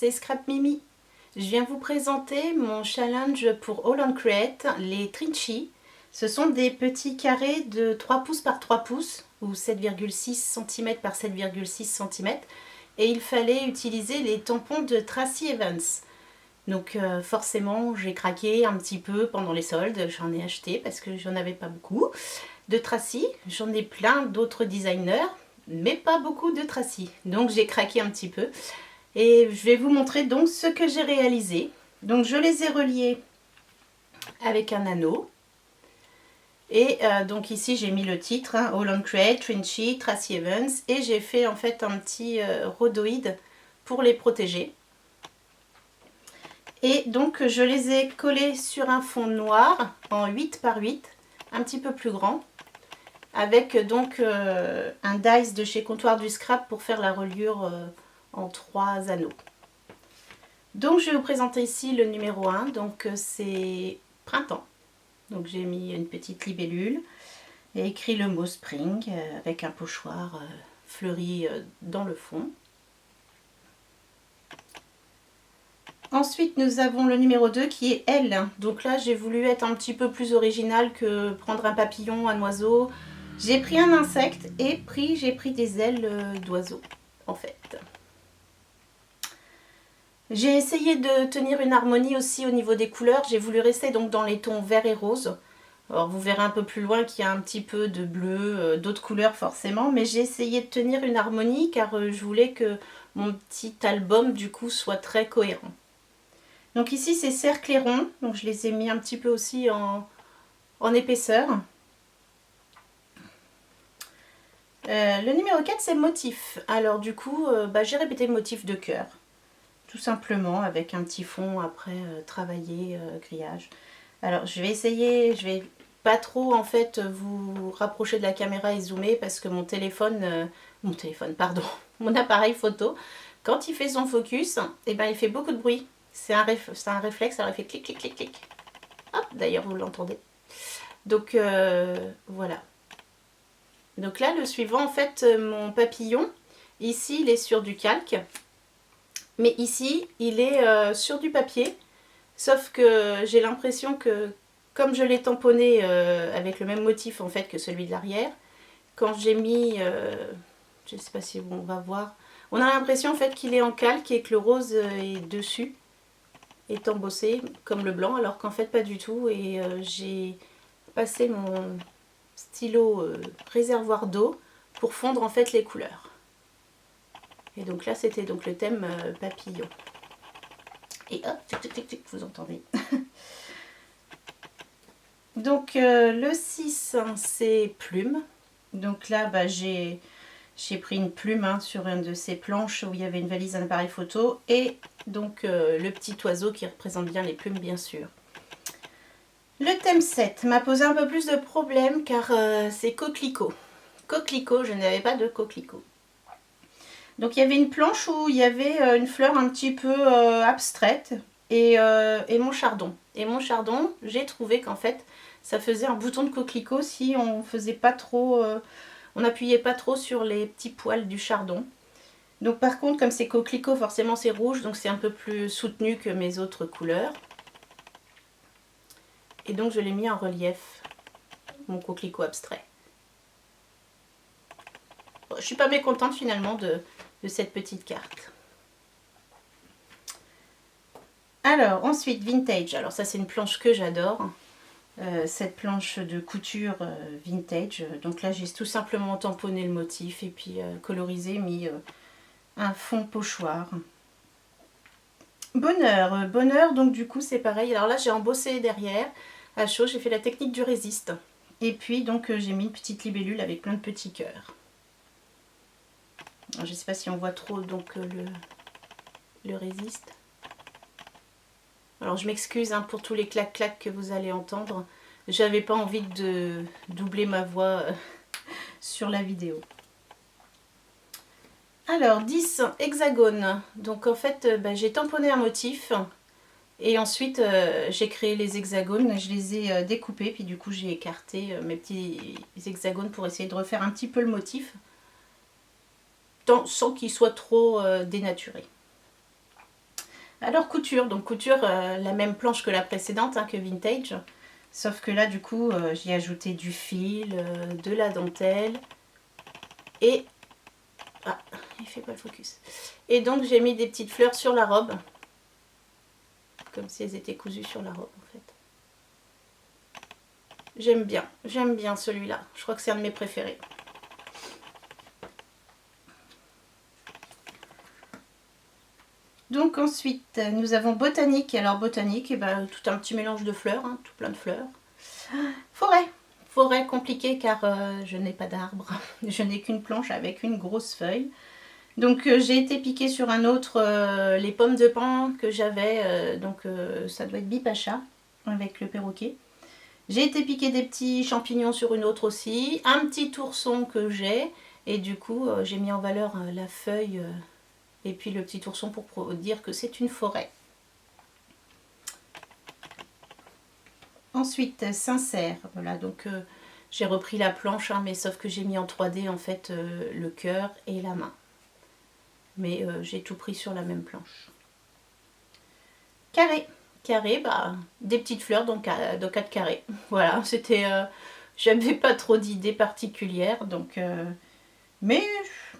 c'est Scrap Mimi. Je viens vous présenter mon challenge pour All on Create, les Trinchi. Ce sont des petits carrés de 3 pouces par 3 pouces ou 7,6 cm par 7,6 cm et il fallait utiliser les tampons de Tracy Evans. Donc forcément j'ai craqué un petit peu pendant les soldes, j'en ai acheté parce que j'en avais pas beaucoup de Tracy, j'en ai plein d'autres designers mais pas beaucoup de Tracy, donc j'ai craqué un petit peu et je vais vous montrer donc ce que j'ai réalisé. Donc je les ai reliés avec un anneau et donc ici j'ai mis le titre hein, All on Create, Trinchi, Tracy Evans, et j'ai fait en fait un petit rhodoïde pour les protéger. Et donc je les ai collés sur un fond noir en 8 par 8, un petit peu plus grand, avec donc un dies de chez Comptoir du Scrap pour faire la reliure en 3 anneaux. Donc je vais vous présenter ici le numéro 1, donc c'est Printemps. Donc j'ai mis une petite libellule et écrit le mot Spring avec un pochoir fleuri dans le fond. Ensuite, nous avons le numéro 2 qui est Elle. Donc là, j'ai voulu être un petit peu plus original que prendre un papillon, un oiseau. J'ai pris un insecte et j'ai pris des ailes d'oiseau, en fait. J'ai essayé de tenir une harmonie aussi au niveau des couleurs. J'ai voulu rester donc dans les tons vert et rose. Alors vous verrez un peu plus loin qu'il y a un petit peu de bleu, d'autres couleurs forcément. Mais j'ai essayé de tenir une harmonie car je voulais que mon petit album du coup soit très cohérent. Donc ici c'est cercle et rond, donc je les ai mis un petit peu aussi en épaisseur. Le numéro 4 c'est motif. Alors du coup j'ai répété le motif de cœur. Tout simplement avec un petit fond après travaillé, grillage. Alors je vais essayer, je vais pas trop en fait vous rapprocher de la caméra et zoomer parce que mon téléphone, mon appareil photo, quand il fait son focus, et il fait beaucoup de bruit. C'est un réflexe, alors il fait clic, clic, clic, clic. Hop, d'ailleurs vous l'entendez. Donc voilà. Donc là le suivant, en fait mon papillon, ici il est sur du calque. Mais ici il est sur du papier. Sauf que j'ai l'impression que comme je l'ai tamponné avec le même motif en fait que celui de l'arrière, quand j'ai mis, je ne sais pas si on va voir, on a l'impression en fait qu'il est en calque et que le rose est dessus, est embossé comme le blanc, alors qu'en fait pas du tout. Et j'ai passé mon stylo réservoir d'eau pour fondre en fait les couleurs. Et donc là c'était donc le thème papillon. Et hop, tic tic tic tic, vous entendez. Donc le 6 c'est plume. Donc là j'ai pris une plume sur une de ces planches où il y avait une valise, un appareil photo et donc le petit oiseau qui représente bien les plumes bien sûr. Le thème 7 m'a posé un peu plus de problèmes car c'est coquelicot. Coquelicot, je n'avais pas de coquelicot. Donc il y avait une planche où il y avait une fleur un petit peu abstraite et mon chardon. Et mon chardon, j'ai trouvé qu'en fait ça faisait un bouton de coquelicot si on faisait pas trop, on n'appuyait pas trop sur les petits poils du chardon. Donc par contre comme c'est coquelicot forcément c'est rouge, donc c'est un peu plus soutenu que mes autres couleurs. Et donc je l'ai mis en relief, mon coquelicot abstrait. Bon, je suis pas mécontente finalement de cette petite carte. Alors ensuite vintage, alors ça c'est une planche que j'adore. Cette planche de couture vintage, donc là j'ai tout simplement tamponné le motif et puis colorisé, mis un fond pochoir. Bonheur, bonheur, donc du coup c'est pareil, alors là j'ai embossé derrière à chaud, j'ai fait la technique du résiste et puis donc j'ai mis une petite libellule avec plein de petits cœurs. Alors, je ne sais pas si on voit trop donc le résiste. Alors je m'excuse pour tous les clac-clac que vous allez entendre. J'avais pas envie de doubler ma voix sur la vidéo. Alors 10 hexagones. Donc en fait j'ai tamponné un motif et ensuite j'ai créé les hexagones. Je les ai découpés puis du coup j'ai écarté mes petits hexagones pour essayer de refaire un petit peu le motif sans qu'il soit trop dénaturé. Alors couture, donc couture la même planche que la précédente, hein, que Vintage. Sauf que là du coup j'ai ajouté du fil, de la dentelle et... Ah, il fait pas le focus. Et donc j'ai mis des petites fleurs sur la robe. Comme si elles étaient cousues sur la robe en fait. J'aime bien celui-là. Je crois que c'est un de mes préférés. Donc ensuite, nous avons botanique. Alors botanique, et ben, tout un petit mélange de fleurs, hein, tout plein de fleurs. Forêt. Forêt compliquée car je n'ai pas d'arbre. Je n'ai qu'une planche avec une grosse feuille. Donc j'ai été piquer sur un autre les pommes de pin que j'avais. Donc ça doit être bipacha avec le perroquet. J'ai été piquer des petits champignons sur une autre aussi. Un petit ourson que j'ai. Et du coup j'ai mis en valeur la feuille et puis le petit ourson pour dire que c'est une forêt. Ensuite, sincère. Voilà, donc j'ai repris la planche, hein, mais sauf que j'ai mis en 3D en fait le cœur et la main. Mais j'ai tout pris sur la même planche. Carré. Carré, bah, des petites fleurs donc 4 carrés. Voilà, c'était... j'avais pas trop d'idées particulières, donc... mais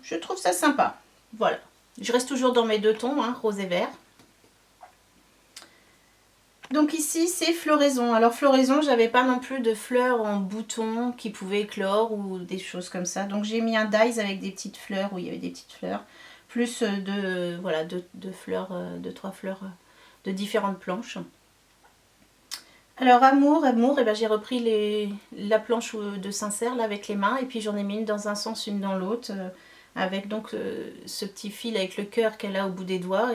je trouve ça sympa. Voilà. Je reste toujours dans mes deux tons, hein, rose et vert. Donc ici c'est floraison. Alors floraison, j'avais pas non plus de fleurs en bouton qui pouvaient éclore ou des choses comme ça. Donc j'ai mis un dies avec des petites fleurs où il y avait des petites fleurs. Plus voilà, deux fleurs, 3 fleurs de différentes planches. Alors amour, et ben j'ai repris la planche de sincère là avec les mains et puis j'en ai mis une dans un sens, une dans l'autre. Avec donc ce petit fil avec le cœur qu'elle a au bout des doigts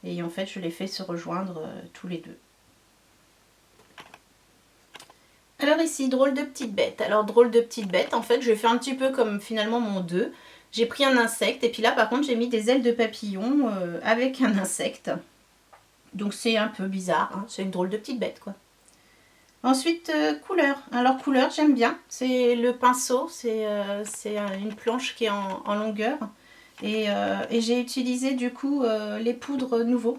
et en fait je les fais se rejoindre tous les deux. Alors ici, drôle de petite bête. Alors drôle de petite bête, en fait, je vais faire un petit peu comme finalement mon 2. J'ai pris un insecte et puis là par contre j'ai mis des ailes de papillon avec un insecte. Donc c'est un peu bizarre, hein, c'est une drôle de petite bête quoi. Ensuite, couleur. Alors couleur, j'aime bien. C'est le pinceau, c'est une planche qui est en longueur. Et j'ai utilisé du coup les poudres nouveaux,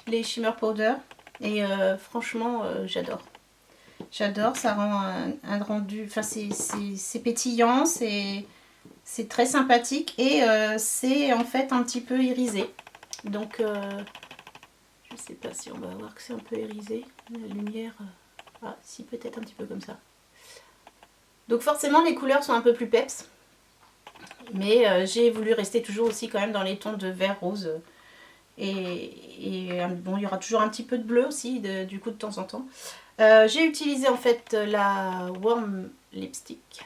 les shimmer powder. Et franchement, j'adore. J'adore, ça rend un rendu, enfin c'est pétillant, c'est très sympathique et c'est en fait un petit peu irisé. Donc je sais pas si on va voir que c'est un peu irisé, la lumière, ah si peut-être un petit peu comme ça. Donc forcément les couleurs sont un peu plus peps, mais j'ai voulu rester toujours aussi quand même dans les tons de vert rose. Et bon, il y aura toujours un petit peu de bleu aussi, du coup de temps en temps. J'ai utilisé en fait la Warm Lipstick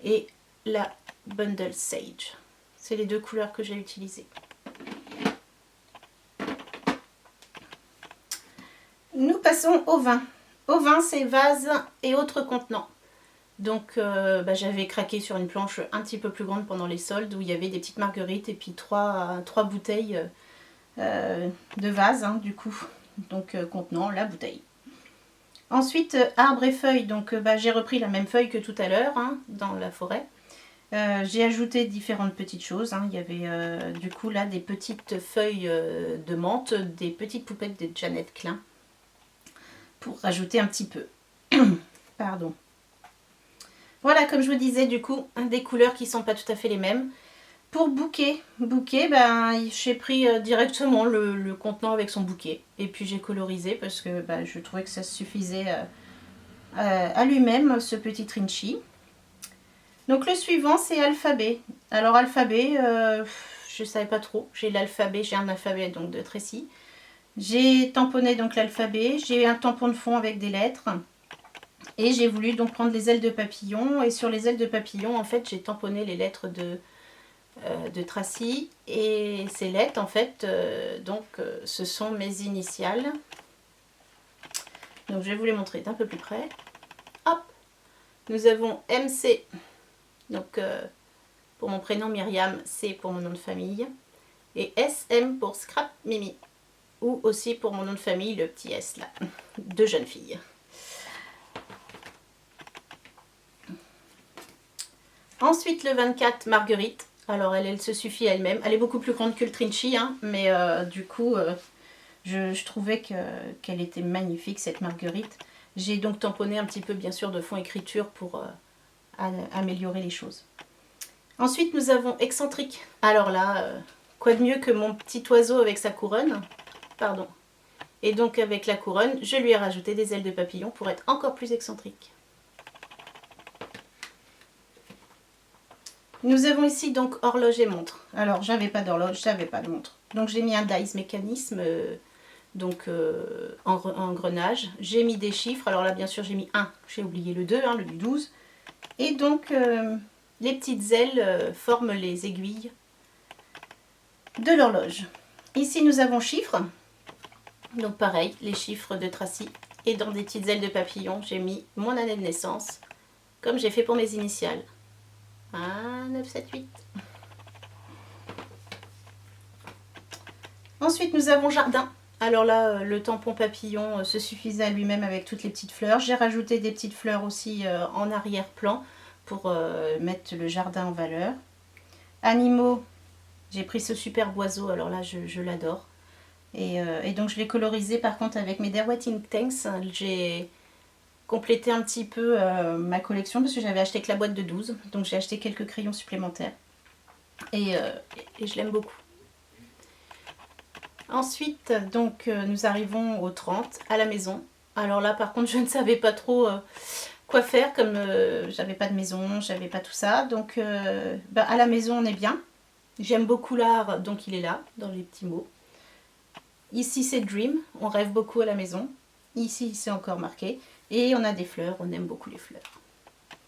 et la Bundle Sage. C'est les deux couleurs que j'ai utilisées. Nous passons au vin. Au vin, c'est vase et autres contenants. Donc j'avais craqué sur une planche un petit peu plus grande pendant les soldes où il y avait des petites marguerites et puis trois bouteilles de vase hein, du coup. Donc contenant la bouteille. Ensuite, arbre et feuilles, donc j'ai repris la même feuille que tout à l'heure hein, dans la forêt. J'ai ajouté différentes petites choses. Hein. Il y avait du coup là des petites feuilles de menthe, des petites poupettes de Janet Klein pour rajouter un petit peu. Pardon. Voilà, comme je vous disais, du coup, des couleurs qui ne sont pas tout à fait les mêmes. Pour bouquet, j'ai pris directement le contenant avec son bouquet. Et puis j'ai colorisé parce que je trouvais que ça suffisait à lui-même, ce petit Trinchi. Donc le suivant, c'est alphabet. Alors alphabet, je ne savais pas trop. J'ai un alphabet donc de Tracy. J'ai tamponné donc l'alphabet. J'ai un tampon de fond avec des lettres. Et j'ai voulu donc prendre les ailes de papillon. Et sur les ailes de papillon, en fait, j'ai tamponné les lettres de Tracy. Et ces lettres, en fait, ce sont mes initiales. Donc je vais vous les montrer d'un peu plus près. Hop, nous avons MC. Donc pour mon prénom Myriam, C pour mon nom de famille. Et SM pour Scrap Mimi. Ou aussi pour mon nom de famille, le petit S là, de jeune fille. Ensuite le 24, Marguerite. Alors elle se suffit à elle-même. Elle est beaucoup plus grande que le Trinchi, hein, mais du coup, je trouvais qu'elle était magnifique, cette marguerite. J'ai donc tamponné un petit peu, bien sûr, de fond écriture pour améliorer les choses. Ensuite, nous avons excentrique. Alors là, quoi de mieux que mon petit oiseau avec sa couronne. Pardon. Et donc avec la couronne, je lui ai rajouté des ailes de papillon pour être encore plus excentrique. Nous avons ici donc horloge et montre. Alors j'avais pas d'horloge, j'avais pas de montre. Donc j'ai mis un dice mécanisme en engrenage. J'ai mis des chiffres. Alors là bien sûr j'ai mis 1, j'ai oublié le 2, hein, le 12. Et donc les petites ailes forment les aiguilles de l'horloge. Ici nous avons chiffres. Donc pareil, les chiffres de Tracy. Et dans des petites ailes de papillon, j'ai mis mon année de naissance, comme j'ai fait pour mes initiales. 1, 9, 7, 8. Ensuite, nous avons jardin. Alors là, le tampon papillon se suffisait à lui-même avec toutes les petites fleurs. J'ai rajouté des petites fleurs aussi en arrière-plan pour mettre le jardin en valeur. Animaux, j'ai pris ce superbe oiseau, alors là, je l'adore. Et donc, je l'ai colorisé par contre avec mes Derwent Inktanks. J'ai complété un petit peu ma collection parce que j'avais acheté que la boîte de 12. Donc, j'ai acheté quelques crayons supplémentaires. Et je l'aime beaucoup. Ensuite, donc, nous arrivons au 30 à la maison. Alors là, par contre, je ne savais pas trop quoi faire, comme j'avais pas de maison, j'avais pas tout ça. Donc, à la maison, on est bien. J'aime beaucoup l'art, donc il est là, dans les petits mots. Ici, c'est Dream, on rêve beaucoup à la maison. Ici, c'est encore marqué. Et on a des fleurs, on aime beaucoup les fleurs.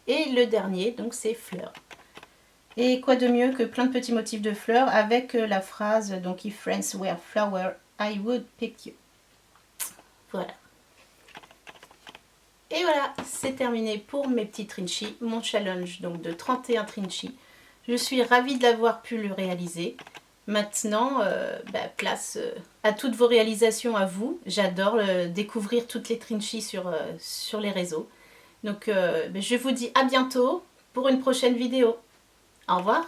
Et le dernier, donc, c'est fleurs. Et quoi de mieux que plein de petits motifs de fleurs avec la phrase donc if friends were flower, I would pick you. Voilà. Et voilà, c'est terminé pour mes petits Trinchi, mon challenge donc de 31 Trinchi. Je suis ravie de l'avoir pu le réaliser. Maintenant, place à toutes vos réalisations à vous. J'adore découvrir toutes les Trinchi sur les réseaux. Donc je vous dis à bientôt pour une prochaine vidéo. Au revoir.